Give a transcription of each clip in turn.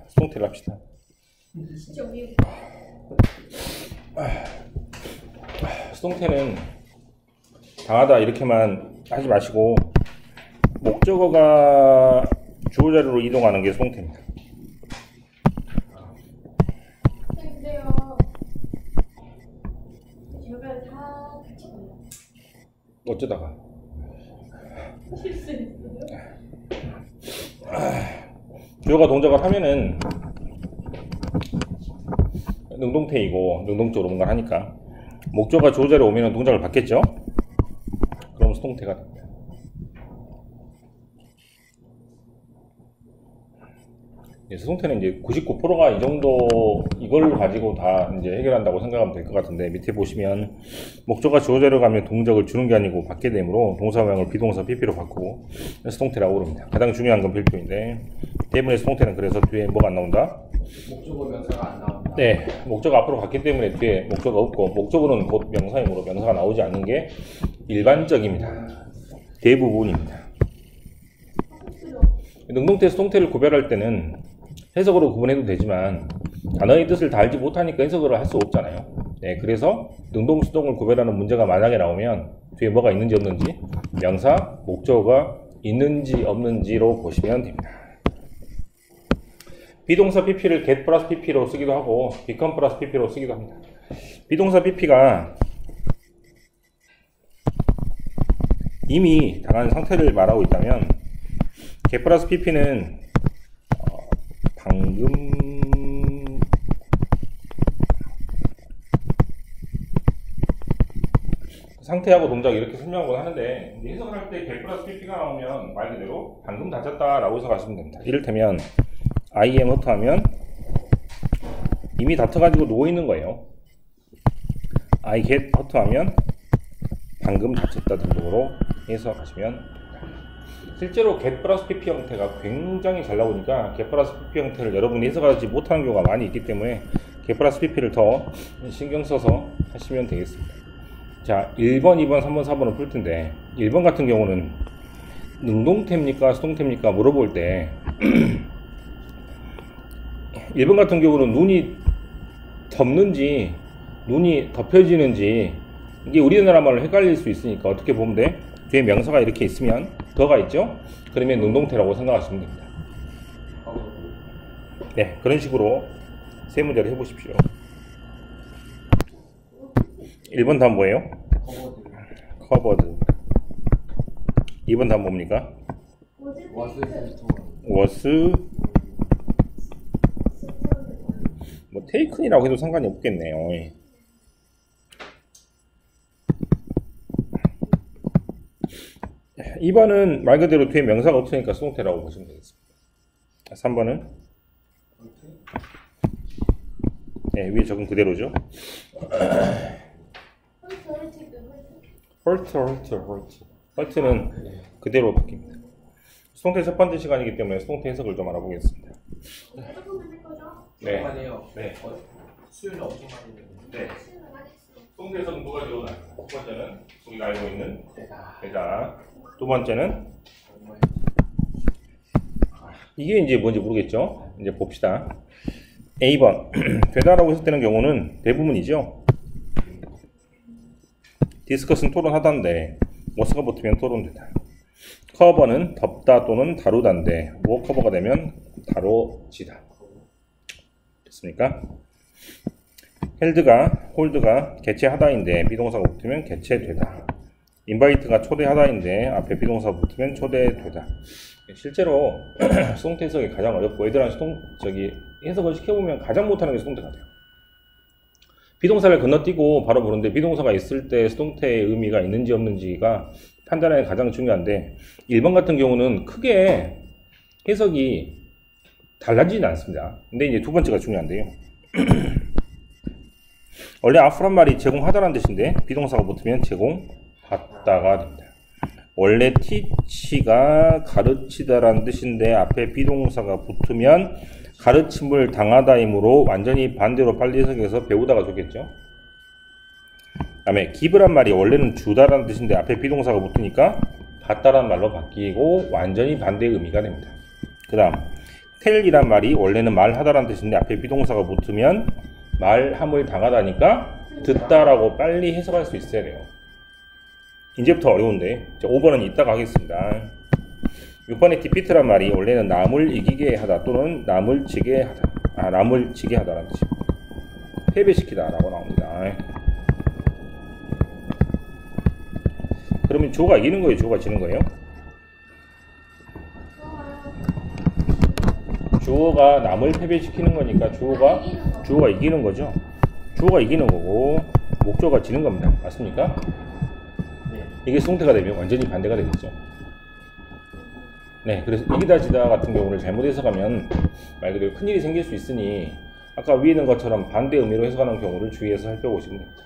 수동태를 합시다. 수동태는 당하다 이렇게만 하지 마시고 목적어가 주어 자리로 이동하는 게 수동태입니다. 근데요, 제가 다 같이 봐요. 어쩌다가 실수했어요? 주어가 동작을 하면은 능동태이고 능동적으로 뭔가 하니까 목적어가 주어 자리에 오면 동작을 받겠죠? 그럼 수동태가 됩니다. 수동태는 이제 99%가 이 정도 이걸 가지고 다 이제 해결한다고 생각하면 될 것 같은데, 밑에 보시면 목적어가 주어 자리로 가면 동작을 주는 게 아니고 받게 되므로 동사 모양을 비동사 PP로 바꾸고 수동태라고 그럽니다. 가장 중요한 건 필표인데, 대부분의 수동태는 그래서 뒤에 뭐가 안 나온다? 목적어 명사가 안 나온다. 네, 목적어 앞으로 갔기 때문에 뒤에 목적어가 없고, 목적어는 곧 명사이므로 명사가 나오지 않는 게 일반적입니다. 대부분입니다. 능동태, 수동태를 구별할 때는 해석으로 구분해도 되지만 단어의 뜻을 다 알지 못하니까 해석을 할 수 없잖아요. 네, 그래서 능동, 수동을 구별하는 문제가 만약에 나오면 뒤에 뭐가 있는지 없는지, 명사, 목적어가 있는지 없는지로 보시면 됩니다. 비동사 PP를 get 플러스 PP로 쓰기도 하고 become 플러스 PP로 쓰기도 합니다. 비동사 PP가 이미 당한 상태를 말하고 있다면 get 플러스 PP는 방금 상태하고 동작 이렇게 설명하곤 하는데, 해석을 할 때 get 플러스 PP가 나오면 말 그대로 방금 다쳤다 라고 해석하시면 됩니다. 이를테면 I am hurt 하면 이미 다쳐가지고 누워있는 거예요. I get hurt 하면 방금 다쳤다 등등으로 해석하시면, 실제로 get 플러스 pp 형태가 굉장히 잘 나오니까 get 플러스 pp 형태를 여러분이 해석하지 못하는 경우가 많이 있기 때문에 get 플러스 pp를 더 신경 써서 하시면 되겠습니다. 자, 1번, 2번, 3번, 4번을 풀 텐데, 1번 같은 경우는 능동태입니까 수동태입니까 물어볼 때 1번 같은 경우는 눈이 덮는지 눈이 덮여지는지 이게 우리나라 말로 헷갈릴 수 있으니까 어떻게 보면 돼? 뒤에 명사가 이렇게 있으면 더가 있죠? 그러면 능동태라고 생각하시면 됩니다. 네, 그런 식으로 세 문제를 해보십시오. 1번 답 뭐예요? covered. 2번 답 뭡니까? was 뭐 taken이라고 해도 상관이 없겠네요. 2번은 말 그대로 뒤에 명사가 없으니까 수동태라고 보시면 되겠습니다. 3번은 네, 위에 적은 그대로죠. hurt는 그대로 바뀝니다. 수동태 첫 번째 시간이기 때문에 수동태 해석을 좀 알아보겠습니다. 네. 네. 수요일 엄청 많이 있는데. 네. 수동태 해석은 두 가지로 나눕니다. 첫 번째는 우리가 알고 있는 대다. 두 번째는 이게 이제 뭔지 모르겠죠? 이제 봅시다. A번 되다라고 해석되는 경우는 대부분이죠. 디스커스는 토론하다인데 was가 붙으면 토론되다. 커버는 덮다 또는 다루다인데 뭐 커버가 되면 다뤄지다. 됐습니까? 홀드가 개최하다인데 비동사가 붙으면 개최되다. 인바이트가 초대하다인데 앞에 비동사가 붙으면 초대되다. 실제로 수동태 해석이 가장 어렵고 애들한테 해석을 시켜보면 가장 못하는 게 수동태가 돼요. 비동사를 건너뛰고 바로 보는데 비동사가 있을 때 수동태의 의미가 있는지 없는지가 판단하는 게 가장 중요한데, 1번 같은 경우는 크게 해석이 달라지진 않습니다. 근데 이제 두 번째가 중요한데요. 원래 offer란 말이 제공하다라는 뜻인데 비동사가 붙으면 제공받다가 됩니다. 원래 teach가 가르치다라는 뜻인데 앞에 비동사가 붙으면 가르침을 당하다이므로 완전히 반대로 빨리 해석해서 배우다가 좋겠죠. 그 다음에 give란 말이 원래는 주다라는 뜻인데 앞에 비동사가 붙으니까 받다라는 말로 바뀌고 완전히 반대의 의미가 됩니다. 그 다음 텔이란 말이 원래는 말하다라는 뜻인데 앞에 비동사가 붙으면 말함을 당하다니까 듣다라고 빨리 해석할 수 있어야 돼요. 이제부터 어려운데 5번은 이따가 하겠습니다. 6번의 defeat란 말이 원래는 남을 이기게 하다 또는 남을 지게 하다, 남을 지게 하다라는 뜻입니다. 패배시키다 라고 나옵니다. 그러면 주어가 이기는 거예요, 주어가 지는 거예요? 주어가 남을 패배시키는 거니까 주어가 이기는 거죠. 주어가 이기는 거고 목적어가 지는 겁니다. 맞습니까? 이게 수동태가 되면 완전히 반대가 되겠죠. 네, 그래서 이기다 지다 같은 경우를 잘못 해석하면 말 그대로 큰일이 생길 수 있으니 아까 위에 있는 것처럼 반대 의미로 해석하는 경우를 주의해서 살펴보시면 됩니다.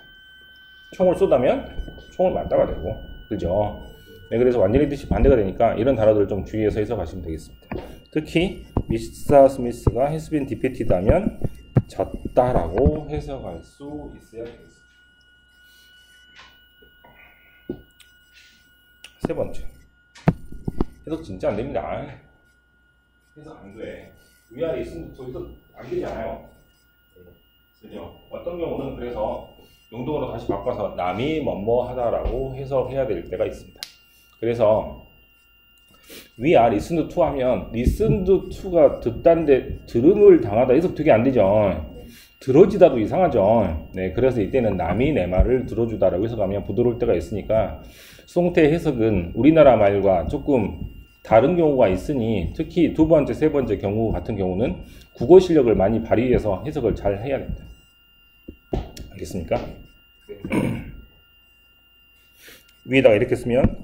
총을 쏘다면 총을 맞다가 되고, 그죠? 네, 그래서 완전히 뜻이 반대가 되니까 이런 단어들을 좀 주의해서 해석하시면 되겠습니다. 특히 미스터 스미스가 has been defeated 하면 졌다라고 해석할 수 있어야 되겠습니다. 세 번째, 해석 진짜 안 됩니다. 해석 안 돼. 위아래 있으면 저기서 안 되잖아요. 그죠? 어떤 경우는 그래서 용동으로 다시 바꿔서 남이 뭐뭐 하다라고 해석해야 될 때가 있습니다. 그래서 we are listened to 하면 listened to가 듣다인데 들음을 당하다 해석 되게 안 되죠. 들어지다도 이상하죠. 네, 그래서 이때는 남이 내 말을 들어주다라고 해석하면 부드러울 때가 있으니까 수동태 해석은 우리나라 말과 조금 다른 경우가 있으니 특히 두 번째, 세 번째 경우 같은 경우는 국어 실력을 많이 발휘해서 해석을 잘 해야 됩니다. 알겠습니까? 위에다가 이렇게 쓰면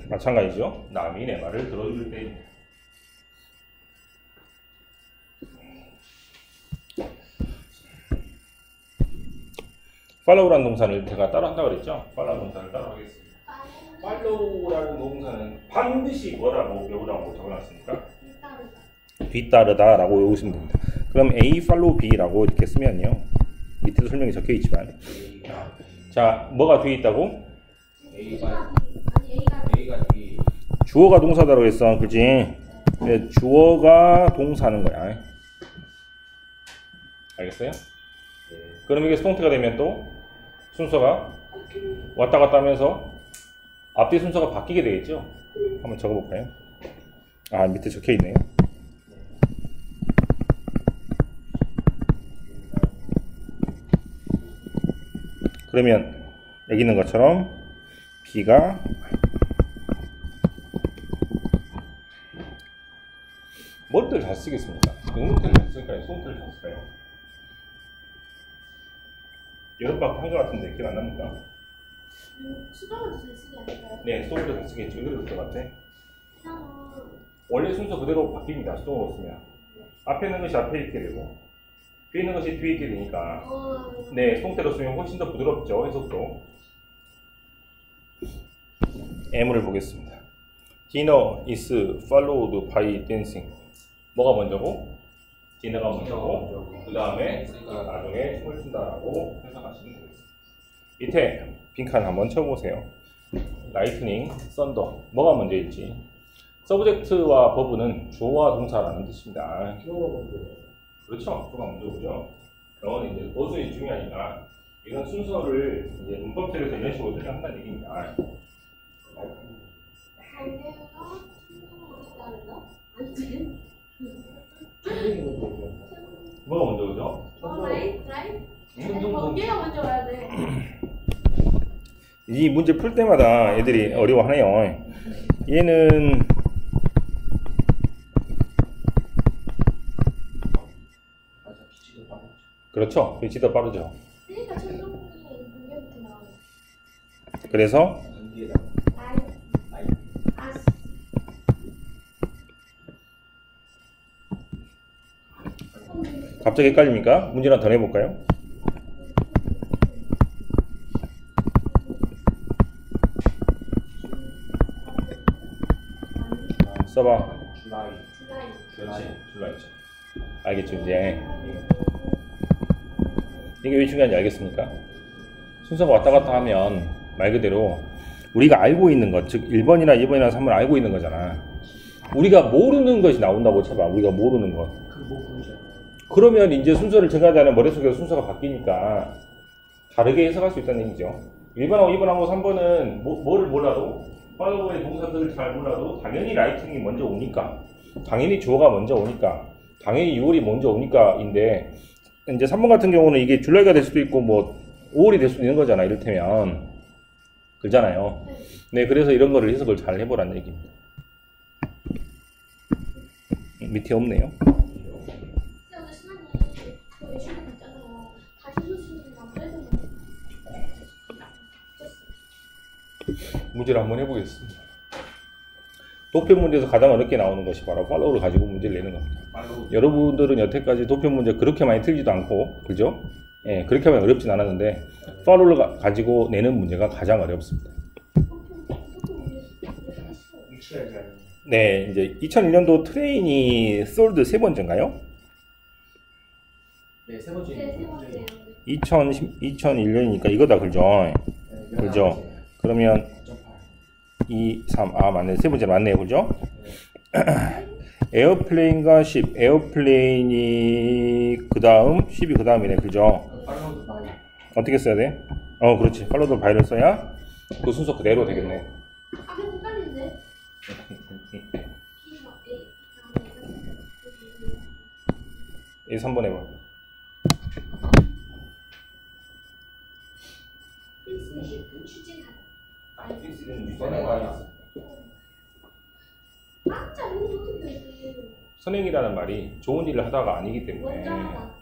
마찬가지죠. 남이 내 말을 들어줄 때 follow라는 동사를 제가 따라 한다고 그랬죠? follow 동사를 따라 하겠습니다. follow라는 동사는 반드시 뭐라고 외우라고 적어놨습니까? 뒤따르다 라고 외우시면 됩니다. 그럼 A follow B라고 이렇게 쓰면요. 밑에도 설명이 적혀 있지만 자, 뭐가 뒤에 있다고? A가 뒤에 주어가 동사다라고 했어. 그치? 네, 주어가 동사는 거야. 알겠어요? 그럼 이게 수동태가 되면 또 순서가 왔다 갔다 하면서 앞뒤 순서가 바뀌게 되겠죠? 한번 적어볼까요? 아, 밑에 적혀 있네요. 그러면 여기 있는 것처럼 B가 머리를 잘 쓰겠습니까? 응용태를 잘 쓸까요? 수동태를 잘 쓸까요? 여덟박 한 것 같은데 기억 안 납니까? 수동으로 쓰지 않을까요? 네, 수동으로 잘 쓰겠죠. 이대로 쓸 것 같아. 원래 순서 그대로 바뀝니다. 수동으로 쓰면. 앞에 있는 것이 앞에 있게 되고 뒤에 있는 것이 뒤에 있게 되니까 네, 수동태로 쓰면 훨씬 더 부드럽죠. 해석도. M을 보겠습니다. Dinner is followed by dancing. 뭐가 먼저고? 디너가 먼저고 그 다음에 나중에 춤을 춘다라고 해석하시면 되겠습니다. 밑에 빈칸 한번 쳐보세요. 라이트닝, 썬더 뭐가 먼저일지. 서브젝트와 버브는 주어와 동사라는 뜻입니다. 그렇죠. 주어가 먼저 오죠. 영어는 이제 어순이 중요하니까 이런 순서를 이제 문법책에서 이런 식으로 설명한다는 얘기입니다. 뭐가 먼저 오죠? 번개가 먼저 와야 돼. 이 문제 풀 때마다 애들이 어려워하네요. 얘는 그렇죠. 빛이 더 빠르죠. 그러니까 천둥이 번개부터 나와요. 그래서 갑자기 헷갈립니까? 문제나 더 내볼까요? 써봐. 그렇지. 줄라이죠. 알겠죠, 이제. 이게 왜 중요한지 알겠습니까? 순서가 왔다 갔다 하면 말 그대로 우리가 알고 있는 것, 즉 1번이나 2번이나 3번 알고 있는 거잖아. 우리가 모르는 것이 나온다고 쳐봐. 우리가 모르는 것. 그뭐 보죠? 그러면 이제 순서를 정하자면 머릿속에서 순서가 바뀌니까 다르게 해석할 수 있다는 얘기죠. 1번하고 2번하고 3번은 뭐를 몰라도 팔로우의 동사들을 잘 몰라도 당연히 라이팅이 먼저 오니까, 당연히 주어가 먼저 오니까, 당연히 6월이 먼저 오니까인데, 이제 3번 같은 경우는 이게 줄라이가 될 수도 있고 뭐 5월이 될 수도 있는 거잖아. 이를테면 그렇잖아요. 네, 그래서 이런 거를 해석을 잘 해보라는 얘기입니다. 밑에 없네요. 근데 오늘 시간이 그 외출이 있잖아요. 다시 소식이 남겨야 문제를 한번 해보겠습니다. 도표 문제에서 가장 어렵게 나오는 것이 바로 팔로우를 가지고 문제를 내는 겁니다. 팔로우. 여러분들은 여태까지 도표 문제 그렇게 많이 틀리지도 않고, 그죠? 예, 그렇게 많이 어렵진 않았는데, 팔로우를 가지고 내는 문제가 가장 어렵습니다. 익혀야지 않는. 네, 이제 2001년도 트레인이 솔드 세 번째인가요? 네, 세 번째. 네, 세 번째요. 2001년이니까 이거다, 그죠? 네, 그죠? 그러면 2, 3, 아, 맞네. 세 번째 맞네요, 그죠? 에어플레인과 10, 에어플레인이 그 다음, 10이 그 다음이네, 그죠? 팔로우도 많이. 어떻게 써야 돼? 그렇지. 팔로우 바이를 써야 그 순서 그대로 되겠네. 아, 근데 헷갈리는데? 이 3번 해봐. 추진하다. 아니, 픽스는 전에 많이 왔어. 아, 진짜 이거 어떻게 해야지? 선행이라는 말이 좋은 일을 하다가 아니기 때문에. 먼저 하다.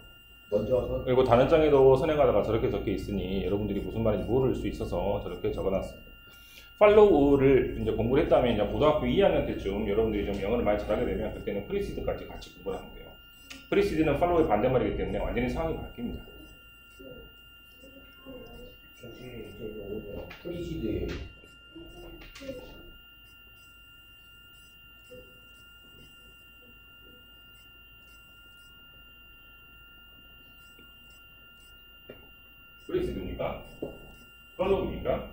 먼저 와서. 그리고 다른 장에도 선행하다가 저렇게 적혀 있으니 여러분들이 무슨 말인지 모를 수 있어서 저렇게 적어놨습니다. 팔로우를 이제 공부를 했다면 이제 고등학교 2학년 때쯤 여러분들이 좀 영어를 많이 잘하게 되면 그때는 프리시드까지 같이 공부를 하면 돼요. 프리시드는 팔로우의 반대말이기 때문에 완전히 상황이 바뀝니다. 저기 이제 오늘 프리시드에 프리시드입니까? 팔로우입니까?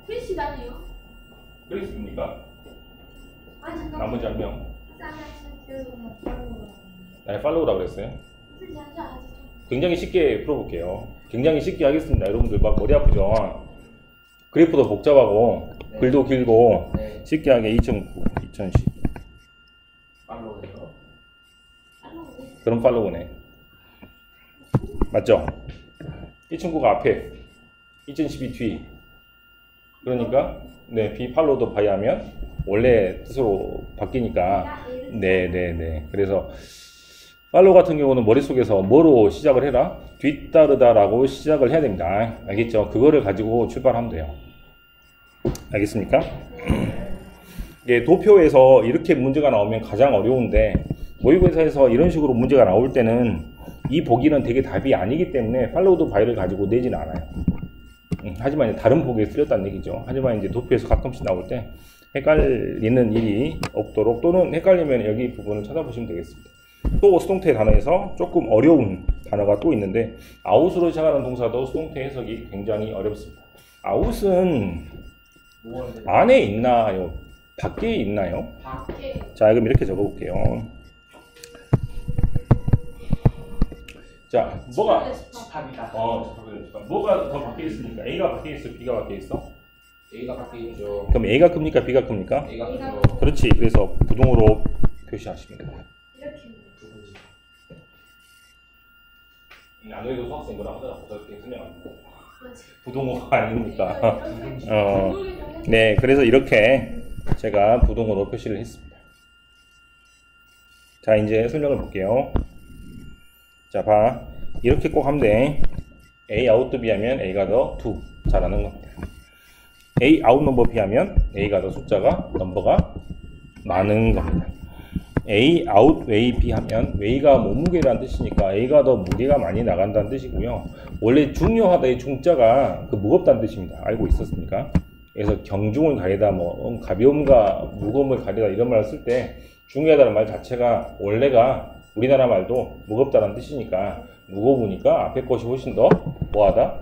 프리시다네요. 프리시드입니까? 아, 잠깐만. 나머지 한 명. 아, 네, 팔로우라고 그랬어요. 진짜 아직 굉장히 쉽게 풀어볼게요. 굉장히 쉽게 하겠습니다. 여러분들 막 머리 아프죠? 그래프도 복잡하고 네. 글도 길고 네, 쉽게 하게 2009, 2010 팔로우에서 그런 팔로우네. 맞죠? 2009가 앞에 2012 뒤. 그러니까 네, 비 팔로우도 바이 하면 원래 뜻으로 바뀌니까 네네네. 그래서 팔로우 같은 경우는 머릿속에서 뭐로 시작을 해라? 뒤따르다라고 시작을 해야 됩니다. 알겠죠? 그거를 가지고 출발하면 돼요. 알겠습니까? 이게 도표에서 이렇게 문제가 나오면 가장 어려운데 모의고사에서 이런 식으로 문제가 나올 때는 이 보기는 되게 답이 아니기 때문에 팔로우드 바이를 가지고 내지는 않아요. 하지만 이제 다른 보기에 틀렸다는 얘기죠. 하지만 이제 도표에서 가끔씩 나올 때 헷갈리는 일이 없도록 또는 헷갈리면 여기 부분을 찾아보시면 되겠습니다. 또 수동태 단어에서 조금 어려운 단어가 또 있는데 아웃으로 시작하는 동사도 수동태 해석이 굉장히 어렵습니다. 아웃은 안에 있나요? 밖에 있나요? 밖에. 자, 그럼 이렇게 적어볼게요. 자, 뭐가 집합이다. 뭐가 더 밖에 있습니까? A가 밖에 있어, B가 밖에 있어? A가 밖에 있죠. 그럼 A가 큽니까? B가 큽니까? A가 A가 크죠. 그렇지. 그래서 부동으로 표시하시면 돼요. 이렇게. 안 그래도 수학생 뭐라 하더라고. 그렇게 설명합니다. 맞아. 부동어가 아닙니까? 이렇게. 어. 모르게 좀 해줘. 네, 그래서 이렇게 제가 부동으로 표시를 했습니다. 자, 이제 설명을 볼게요. 자, 봐. 이렇게 꼭 하면 돼. A 아웃 더 B 하면 A가 더 2 자라는 겁니다. A 아웃 넘버 B 하면 A가 더 숫자가 넘버가 많은 겁니다. A 아웃 웨이 B 하면 웨이가 몸무게라는 뜻이니까 A가 더 무게가 많이 나간다는 뜻이고요. 원래 중요하다의 중자가 그 무겁다는 뜻입니다. 알고 있었습니까? 그래서 경중을 가리다, 뭐 가벼움과 무거움을 가리다 이런 말을 쓸 때 중요하다는 말 자체가 원래가 우리나라 말도 무겁다는 뜻이니까 무거우니까 앞에 것이 훨씬 더 뭐하다?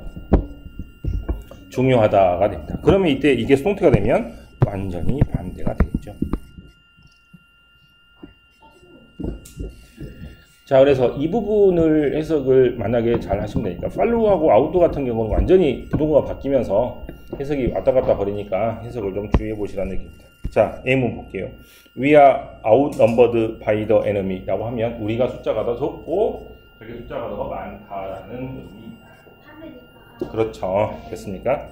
중요하다가 됩니다. 그러면 이때 이게 수동태가 되면 완전히 반대가 되겠죠. 자, 그래서 이 부분을 해석을 만약에 잘 하시면 되니까 follow하고 out 같은 경우는 완전히 부동어가 바뀌면서 해석이 왔다 갔다 버리니까 해석을 좀 주의해 보시라는 얘기입니다. 자, A문 볼게요. We are outnumbered by the enemy 라고 하면 우리가 숫자가 더 적고 저기 숫자가 더 많다라는 의미입니다. 반대니까. 그렇죠. 됐습니까?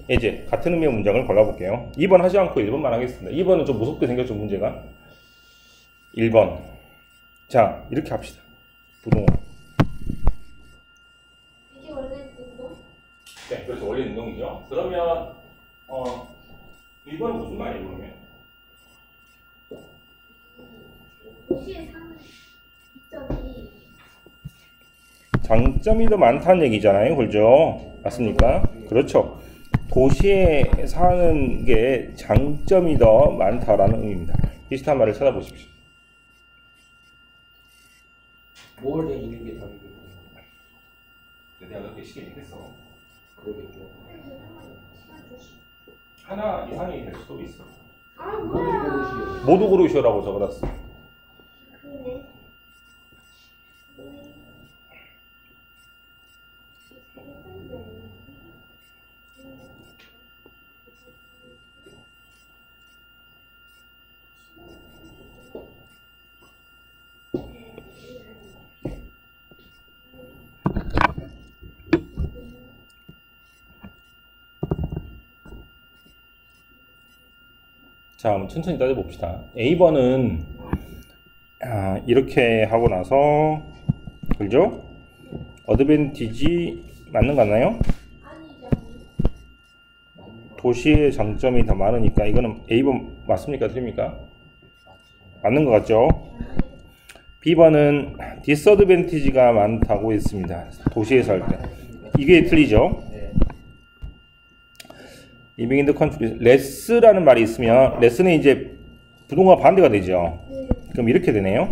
이제 같은 의미의 문장을 골라볼게요. 2번 하지 않고 1번만 하겠습니다. 2번은 좀 무섭게 생겼죠, 문제가. 1번. 자, 이렇게 합시다. 부동어. 이게 원래 운동? 네, 그렇죠. 원래 운동이죠. 그러면 1번은 무슨 말이에요, 그러면? 도시에 사는 이점이 장점이 더 많다는 얘기잖아요. 그렇죠? 맞습니까? 그렇죠. 도시에 사는 게 장점이 더 많다라는 의미입니다. 비슷한 말을 찾아보십시오. 뭘 있는 게 답이겠고. 내가 그렇게 쉽게 얘기했어. 그러겠죠. 시간 주시. 하나 이상이 될 수도 있어. 아 뭐야? 모두 고르시오라고 적어놨어. 그러네. 자, 한번 천천히 따져봅시다. A번은 이렇게 하고 나서 그죠? 어드밴티지 맞는 거 같나요? 아니죠. 도시의 장점이 더 많으니까 이거는 A번 맞습니까? 틀립니까? 맞는 것 같죠? B번은 디스어드밴티지가 많다고 했습니다. 도시에 살 때. 이게 틀리죠? 네. Living in the country. 레스라는 말이 있으면 레스는 이제 부동어가 반대가 되죠. 네. 그럼 이렇게 되네요.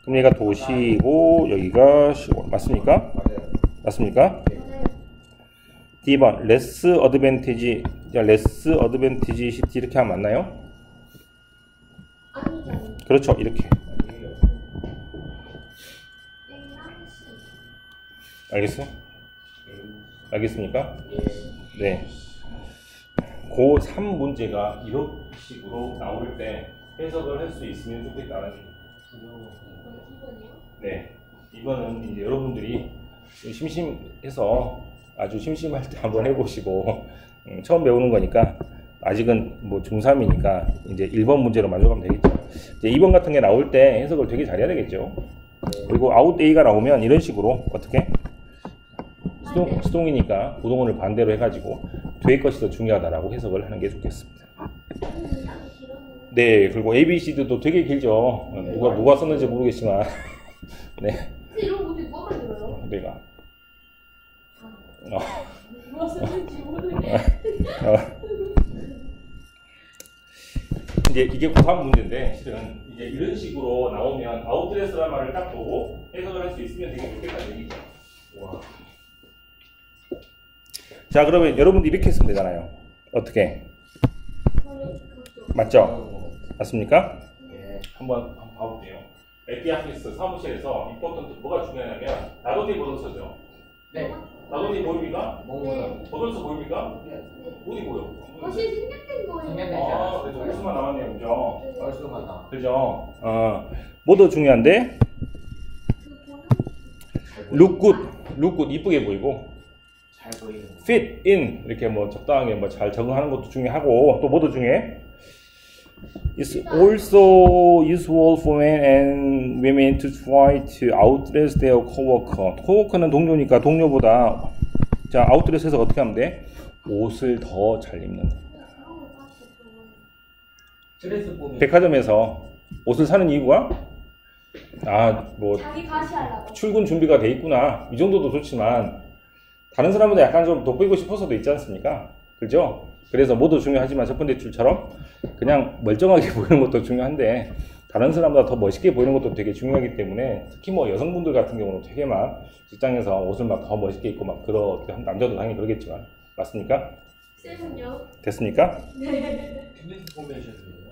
그럼 얘가 도시고 여기가 시골. 맞습니까? 맞아요. 맞습니까? 맞아요. D번 less advantage. less advantage city 이렇게 하면 맞나요? 아니죠. 그렇죠. 이렇게. 아니에요. A랑 C. 알겠어? 알겠습니까? 예. 네. 고3 문제가 이런 식으로 나올 때 해석을 할 수 있으면 좋겠다는 얘기입니다. 이번이요? 네. 이거는 이제 여러분들이 심심해서 아주 심심할 때 한번 해보시고 처음 배우는 거니까 아직은 뭐 중3이니까 이제 1번 문제로 만족하면 되겠죠. 이제 2번 같은 게 나올 때 해석을 되게 잘해야 되겠죠. 그리고 아웃 A가 나오면 이런 식으로 어떻게? 수동이니까 부동어를 반대로 해가지고 뒤에 것이 더 중요하다라고 해석을 하는 게 좋겠습니다. 네, 그리고 ABC도 되게 길죠. 누가 썼는지 모르겠지만, 네, 근데 이런 거 어떻게 누가 만들어요? 내가. 누가 쓰는지 모르겠네. 이제 이게 고3 문제인데 실은 이제 이런 식으로 나오면 아웃드레스라는 말을 딱 보고 해석을 할 수 있으면 되게 좋겠다는 얘기죠. 와. 자, 그러면 여러분들 이렇게 했으면 되잖아요. 어떻게? 맞죠? 맞습니까? 예. 한번 봐볼게요. 에티아피스 사무실에서 임포턴트 뭐가 중요하냐면 나돈이 보너스죠. 네. 나돈이 보입니까? 뭐뭐요? 보너스 보입니까? 네. 어디 보여? 것이 생략된 거예요. 생략된 아, 그래서 얼수만 나왔네요, 그죠? 네. 얼쑤만 나. 그죠? 뭐 더 중요한데? 그 보는 look good, look good 이쁘게 보이고 잘 보이는 거. fit in 이렇게 뭐 적당하게 뭐 잘 적응하는 것도 중요하고 또 뭐도 중요해? It's also useful for men and women to try to outdress their coworker. coworker는 동료니까 동료보다 자 outdress해서 어떻게 하면 돼? 옷을 더 잘 입는 거. 그런 걸 봤어. 스트레스 보면 백화점에서 옷을 사는 이유가 뭐 자기 다시 하려고. 출근 준비가 돼 있구나 이 정도도 좋지만 다른 사람보다 약간 좀 돋보이고 싶어서도 있지 않습니까? 그죠? 그래서 모두 중요하지만 첫 번째 줄처럼 그냥 멀쩡하게 보이는 것도 중요한데 다른 사람보다 더 멋있게 보이는 것도 되게 중요하기 때문에 특히 뭐 여성분들 같은 경우는 되게 막 직장에서 옷을 막 더 멋있게 입고 막 남자도 당연히 그러겠지만 맞습니까? 쌤은요? 됐습니까? 네. 트랜스포메이션이에요.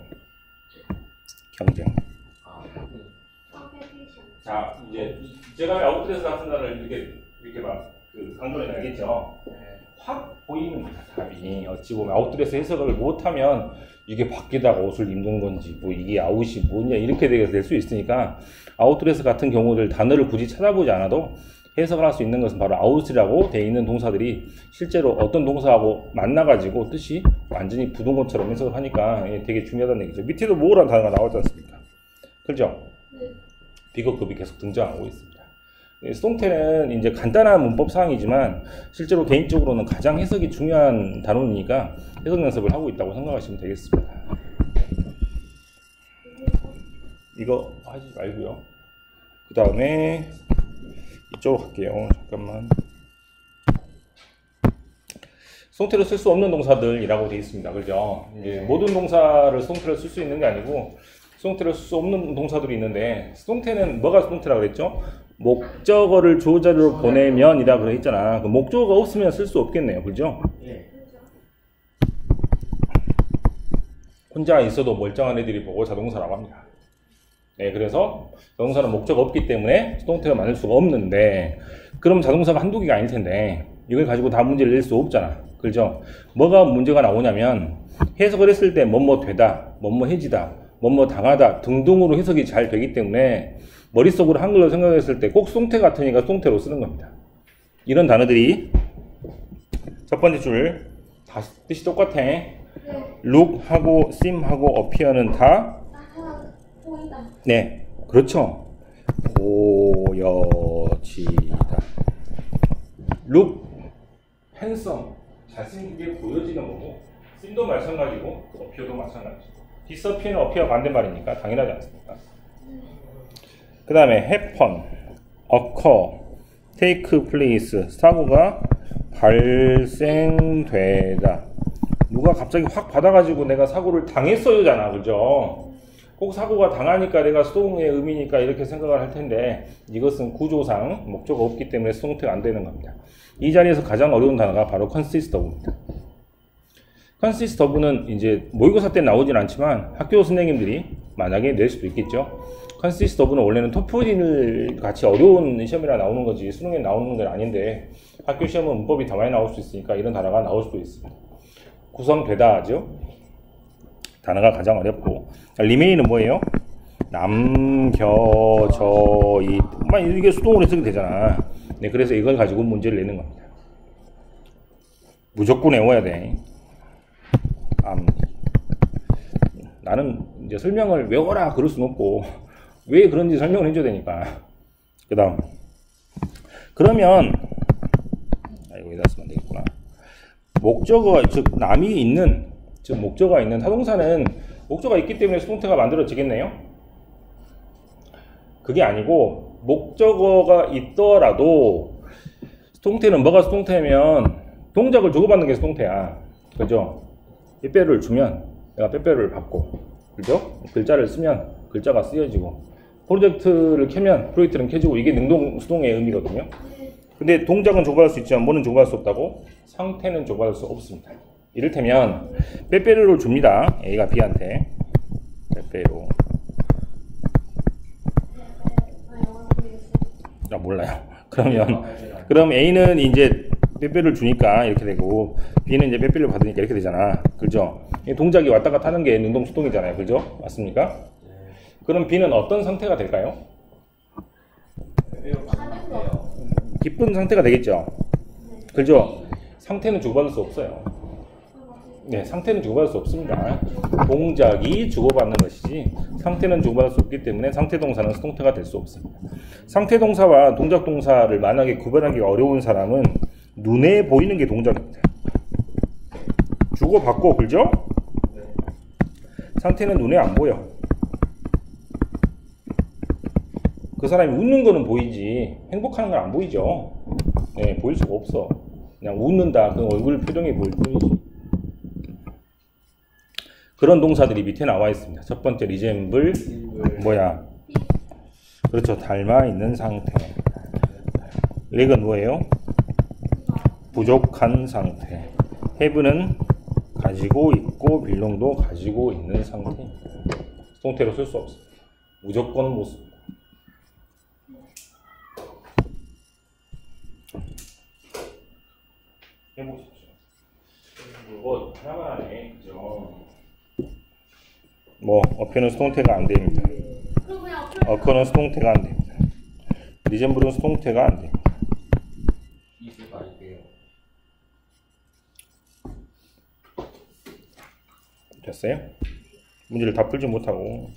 경쟁. 아, 커뮤니케이션. 자 이제 제가 아웃드레스 같은 날을 이렇게 막 그 강조해 나겠죠. 네. 확 보이는 거야, 답이. 어찌 보면 아웃드레스 해석을 못하면 이게 밖에다가 옷을 입는 건지 뭐 이게 아웃이 뭐냐 이렇게 될 수 있으니까 아웃드레스 같은 경우들 단어를 굳이 찾아보지 않아도 해석을 할 수 있는 것은 바로 아웃이라고 돼 있는 동사들이 실제로 어떤 동사하고 만나가지고 뜻이 완전히 부동 것처럼 해석을 하니까 되게 중요하다는 얘기죠. 밑에도 뭐라는 단어가 나오지 않습니까? 그렇죠? 네. 비거급이 계속 등장하고 있습니다. 수동태는 이제 간단한 문법 사항이지만 실제로 개인적으로는 가장 해석이 중요한 단어니까 해석 연습을 하고 있다고 생각하시면 되겠습니다. 이거 하지 말고요. 그 다음에 이쪽으로 갈게요. 잠깐만. 수동태로 쓸 수 없는 동사들이라고 되어 있습니다. 그죠? 이제 모든 동사를 수동태로 쓸 수 있는 게 아니고 수동태로 쓸 수 없는 동사들이 있는데 수동태는 뭐가 수동태라고 그랬죠? 목적어를 주어 자리로 보내면이라 그래 있잖아. 그 목적어가 없으면 쓸 수 없겠네요. 그죠? 예. 혼자 있어도 멀쩡한 애들이 보고 자동사라고 합니다. 네, 그래서 자동사는 목적어 없기 때문에 수동태가 만들 수가 없는데 그럼 자동사가 한두 개가 아닐 텐데 이걸 가지고 다 문제를 낼 수 없잖아. 그죠? 뭐가 문제가 나오냐면 해석을 했을 때 뭐뭐 되다, 뭐뭐 해지다, 뭐뭐 당하다 등등으로 해석이 잘 되기 때문에 머릿속으로 한글로 생각했을 때 꼭 수동태 같으니까 수동태로 쓰는 겁니다. 이런 단어들이 첫 번째 줄 다 뜻이 똑같아. look하고 seem하고 appear는 다 보인다. 네, 그렇죠. 보여지다. look, handsome, 잘생기게 보여지는 거고 seem도 마찬가지고 appear도 마찬가지고 disappear는 appear 반대말이니까 당연하지 않습니까? 그 다음에 happen, occur, take place, 사고가 발생되다. 누가 갑자기 확 받아가지고 내가 사고를 당했어요잖아. 그죠? 꼭 사고가 당하니까 내가 수동의 의미니까 이렇게 생각을 할 텐데 이것은 구조상 목적어가 없기 때문에 수동태가 안 되는 겁니다. 이 자리에서 가장 어려운 단어가 바로 consist of입니다. consist of는 이제 모의고사 때 나오진 않지만 학교 선생님들이 만약에 낼 수도 있겠죠. consist of는 원래는 토플을 같이 어려운 시험이라 나오는 거지 수능에 나오는 건 아닌데 학교 시험은 문법이 더 많이 나올 수 있으니까 이런 단어가 나올 수도 있습니다. 구성되다 하죠. 단어가 가장 어렵고 remain은 뭐예요? 남겨져 이게 수동으로 해석이 되잖아. 네, 그래서 이걸 가지고 문제를 내는 겁니다. 무조건 외워야 돼. 나는 이제 설명을 외워라 그럴 수는 없고 왜 그런지 설명을 해줘야 되니까. 그 다음 그러면 여기다 쓰면 안 되겠구나. 목적어가 즉 남이 있는 즉 목적어가 있는 타동사는 목적어가 있기 때문에 수동태가 만들어지겠네요. 그게 아니고 목적어가 있더라도 수동태는 뭐가 수동태면 동작을 주고받는 게 수동태야. 그죠? 빼빼로를 주면 내가 빼빼로를 받고, 그죠? 글자를 쓰면 글자가 쓰여지고, 프로젝트를 켜면 프로젝트는 켜지고, 이게 능동 수동의 의미거든요. 근데 동작은 주고받을 수 있지만 뭐는 주고받을 수 없다고? 상태는 주고받을 수 없습니다. 이를테면 빼빼로를 줍니다. A가 B한테 빼빼로. 몰라요. 그럼 A는 이제 빼빼로를 주니까 이렇게 되고 B는 이제 빼빼로를 받으니까 이렇게 되잖아. 그죠? 동작이 왔다 갔다 하는 게 능동 수동이잖아요. 그죠? 맞습니까? 그럼 B는 어떤 상태가 될까요? 기쁜 상태가 되겠죠. 그죠? 상태는 주고받을 수 없어요. 네, 상태는 주고받을 수 없습니다. 동작이 주고받는 것이지 상태는 주고받을 수 없기 때문에 상태동사는 수동태가 될 수 없습니다. 상태동사와 동작동사를 만약에 구별하기가 어려운 사람은 눈에 보이는 게 동작입니다. 주고받고, 그죠? 상태는 눈에 안 보여. 그 사람이 웃는 거는 보이지 행복하는 건 안 보이죠. 네, 보일 수가 없어. 그냥 웃는다, 그 얼굴 표정이 보일 뿐이지. 그런 동사들이 밑에 나와 있습니다. 첫 번째 resemble, 뭐야? 그렇죠. 닮아 있는 상태. 렉은 뭐예요? 부족한 상태. have는 가지고 있고 belong도 가지고 있는 상태. 수동태로 쓸 수 없어. 무조건 못 씁니다. 해보십시오. 이거 하나만 하네. 그죠? 뭐 어표는 수동태가 안 됩니다. 그럼 그냥 어플 어커는 수동태가 안 됩니다. 리젠블은 수동태가 안 됩니다. 이수가 있고요. 됐어요? 문제를 다 풀지 못하고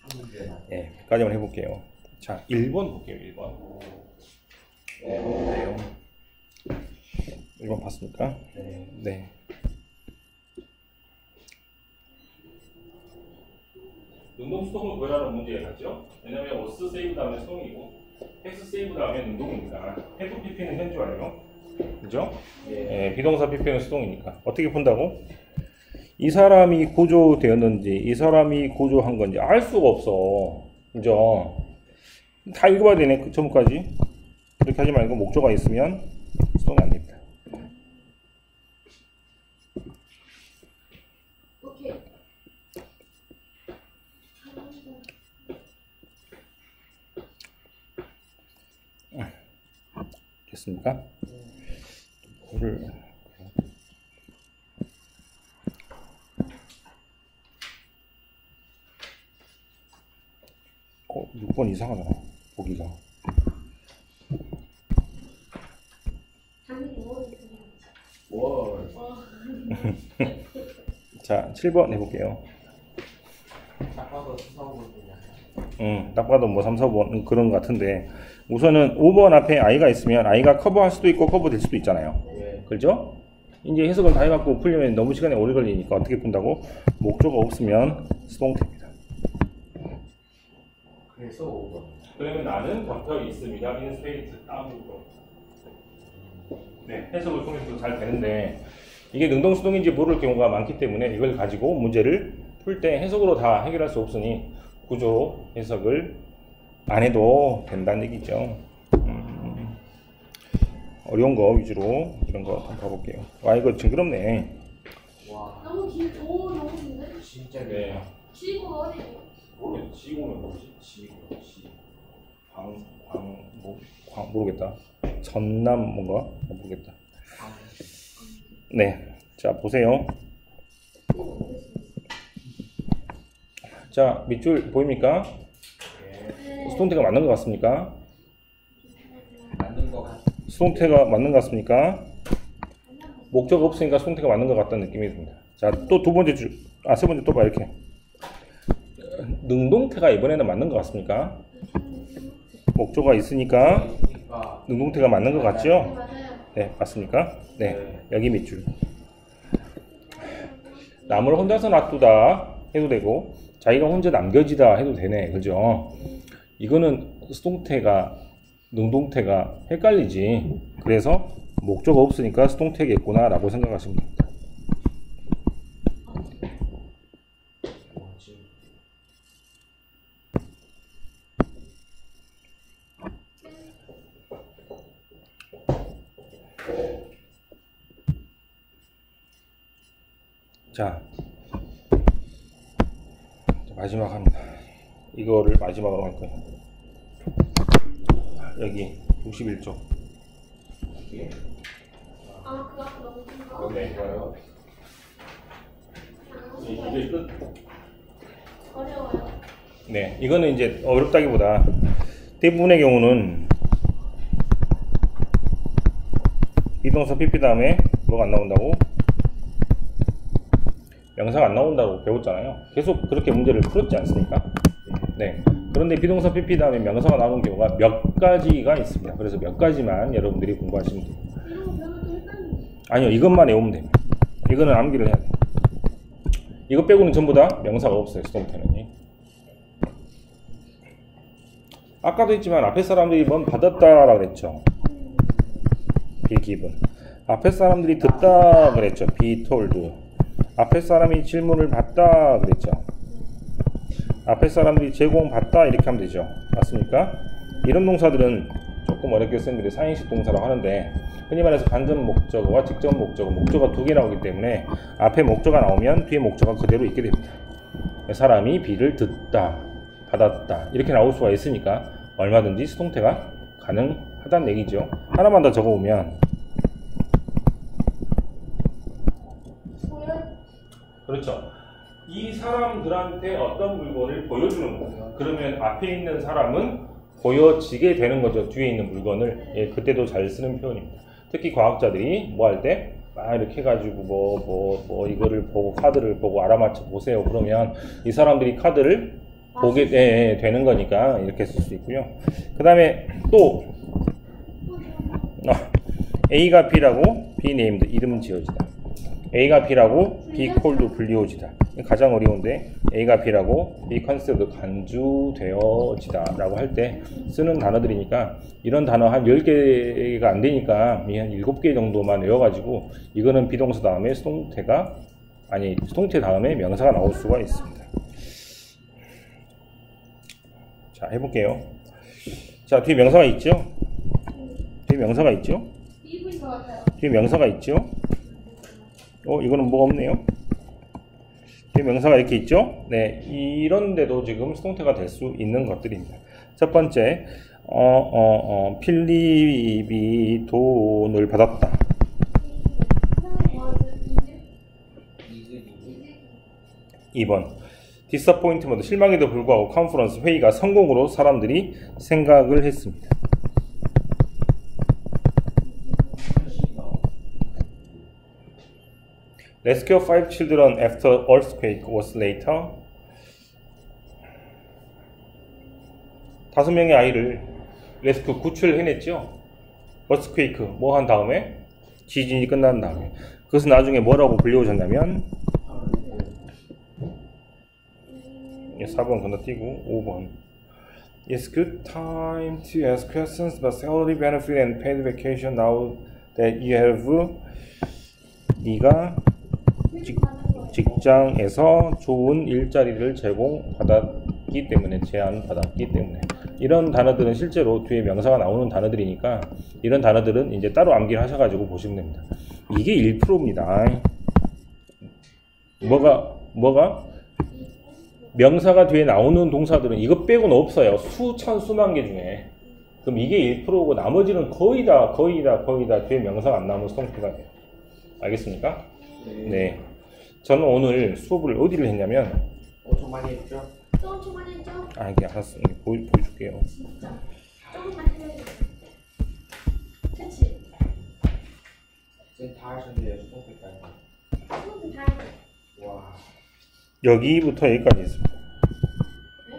한 문제만. 예, 여기까지만 해볼게요. 자, 1번 볼게요. 1번. 1번 볼게요. 1번 봤습니까? 네. 네. 능동 수동을 구해라는 문제에 갔죠? 왜냐면 워스 세이브 다음에 수동이고 헬스 세이브 다음에 능동이니까 해부 PP는 현주화예요. 그죠? 예. 예, 비동사 PP는 수동이니까 어떻게 푼다고? 이 사람이 구조되었는지 이 사람이 구조한 건지 알 수가 없어. 그죠? 다 읽어봐야 되네. 그 전부까지. 그렇게 하지 말고 목조가 있으면 수동이 안 됩니다. 오케이. 됐습니까? 뭐를 어, 6번 이상하다. 보기가. 당연히 뭐 월. 자, 7번 해볼게요. 딱 봐도 수성을 그냥. 딱 봐도 뭐 3, 4번 그런 것 같은데 우선은 5번 앞에 i가 있으면 i가 커버할 수도 있고 커버될 수도 있잖아요. 예. 그렇죠? 이제 해석을 다 해갖고 풀려면 너무 시간이 오래 걸리니까 어떻게 푼다고? 목조가 없으면 수동태입니다. 그래서 5번. 그러면 나는 덮여 있습니다. 인스페이트 다운으로. 네, 해석을 통해서 잘 되는데 이게 능동수동인지 모를 경우가 많기 때문에 이걸 가지고 문제를 풀 때 해석으로 다 해결할 수 없으니 구조로 해석을 안 해도 된다는 얘기죠. 어려운 거 위주로 이런 거 한번 봐볼게요. 와, 이거 징그럽네. 와. 너무 오 너무 긴데? 진짜 네. 길다. 지금 어디예요? 모르겠어. 지구는 뭐지? 모르겠다. 전남 뭔가? 모르겠다. 네. 자, 보세요. 자, 밑줄 보입니까? 예. 수동태가 맞는 것 같습니까? 맞는 거 같. 수동태가 맞는 것 같습니까? 목적 없으니까 수동태가 맞는 것 같다는 느낌이 듭니다. 자, 또 두 번째 줄, 세 번째 또 봐, 이렇게. 능동태가 이번에는 맞는 것 같습니까? 목조가 있으니까 아. 능동태가 맞는 것 같죠? 맞아요. 네, 맞습니까? 네, 여기 밑줄. 남을 혼자서 놔두다 해도 되고 자기가 혼자 남겨지다 해도 되네. 그죠? 이거는 수동태가 능동태가 헷갈리지. 그래서 목조가 없으니까 수동태겠구나 라고 생각하시면 됩니다. 뭐지? 자, 마지막 합니다. 이거를 마지막으로 할 거예요. 여기 61쪽. 예. 아, 그 앞에 너무 긴 거? 네, 좋아요. 이게 끝. 어려워요. 네, 이거는 이제 어렵다기보다 대부분의 경우는 비동사 PP 다음에 뭐가 안 나온다고? 명사가 안 나온다고 배웠잖아요. 계속 그렇게 문제를 풀었지 않습니까? 네. 그런데 비동사 PP 다음에 명사가 나오는 경우가 몇 가지가 있습니다. 그래서 몇 가지만 여러분들이 공부하시면 돼요. 이런 거 배우면 또 헷갈리네. 아니요, 이것만 외우면 됩니다. 이거는 암기를 해야 돼요. 이거 빼고는 전부 다 명사가 없어요, 수동태는. 아까도 했지만 앞에 사람들이 뭔 받았다라고 그랬죠. be given. 앞에 사람들이 듣다 그랬죠. be told. 앞에 사람이 질문을 받다 그랬죠. 앞에 사람들이 제공받다 이렇게 하면 되죠. 맞습니까? 이런 동사들은 조금 어렵게 쓴들이 사행식 동사라고 하는데 흔히 말해서 간접 목적어와 직접 목적어, 목적어 두 개 나오기 때문에 앞에 목적어가 나오면 뒤에 목적어가 그대로 있게 됩니다. 사람이 비를 듣다, 받았다 이렇게 나올 수가 있으니까 얼마든지 수동태가 가능하다는 얘기죠. 하나만 더 적어보면 그렇죠. 이 사람들한테 어떤 물건을 보여주는 거예요. 그러면 앞에 있는 사람은 보여지게 되는 거죠. 뒤에 있는 물건을. 예, 그때도 잘 쓰는 표현입니다. 특히 과학자들이 뭐 할 때 막 이렇게 해가지고 이거를 보고 카드를 보고 알아맞혀 보세요. 그러면 이 사람들이 카드를 보게 되는 거니까 이렇게 쓸 수 있고요. 그 다음에 또 A가 B라고 B 네임드 이름 지어지다. A가 B라고 B 콜드 불리워지다. 가장 어려운데 A가 B라고 B 컨셉도 간주되어지다 라고 할 때 쓰는 단어들이니까 이런 단어 한 10개가 안 되니까 한 7개 정도만 외워가지고 이거는 비동사 다음에 수동태 다음에 명사가 나올 수가 있습니다. 자, 해볼게요. 자, 뒤에 명사가 있죠? 뒤에 명사가 있죠? 뒤에 명사가 있죠? 이거는 뭐가 없네요. 뒤에 명사가 이렇게 있죠? 네, 이런데도 지금 수동태가 될 수 있는 것들입니다. 첫 번째, 필립이 돈을 받았다. 2번, 디서포인트먼트 실망에도 불구하고 컨퍼런스 회의가 성공으로 사람들이 생각을 했습니다. Rescue 5 children after earthquake was later. 5명의 아이를 레스큐 구출을 해냈죠. earthquake 뭐 한 다음에 지진이 끝난 다음에 그것은 나중에 뭐라고 불려오셨냐면 4번 건너뛰고 5번 It's good time to ask questions about salary, benefit, and paid vacation now that you have. 네가 직장에서 좋은 일자리를 제공받았기 때문에 제안받았기 때문에 이런 단어들은 실제로 뒤에 명사가 나오는 단어들이니까 이런 단어들은 이제 따로 암기를 하셔가지고 보시면 됩니다. 이게 1%입니다. 뭐가? 명사가 뒤에 나오는 동사들은 이것 빼고는 없어요. 수천 수만 개 중에. 그럼 이게 1%고 나머지는 거의 다 뒤에 명사가 안 나오는 수동태가 돼요. 알겠습니까? 네. 저는 오늘 수업을 어디를 했냐면 엄청 많이 했죠? 엄청 많이 했죠? 이게 알았어. 보여줄게요. 진짜 조금만 해야 돼. 그치? 지금 다 하셨네요. 수동태까지. 수업은 다 해. 와. 여기부터 여기까지 했습니다. 네?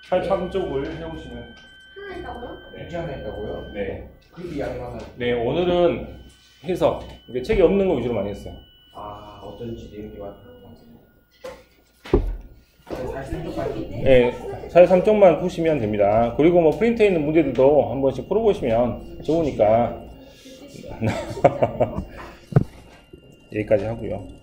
83쪽을 해오시면 하나 했다고요? 이제 하나 했다고요? 네. 그 이야기 하나. 네, 오늘은 해석. 이게 책이 없는 거 위주로 많이 했어요. 어쩐지 내용이 왔다. 43쪽까지. 네, 43쪽만 푸시면 됩니다. 그리고 뭐 프린트에 있는 문제들도 한 번씩 풀어보시면 좋으니까 여기까지 하고요.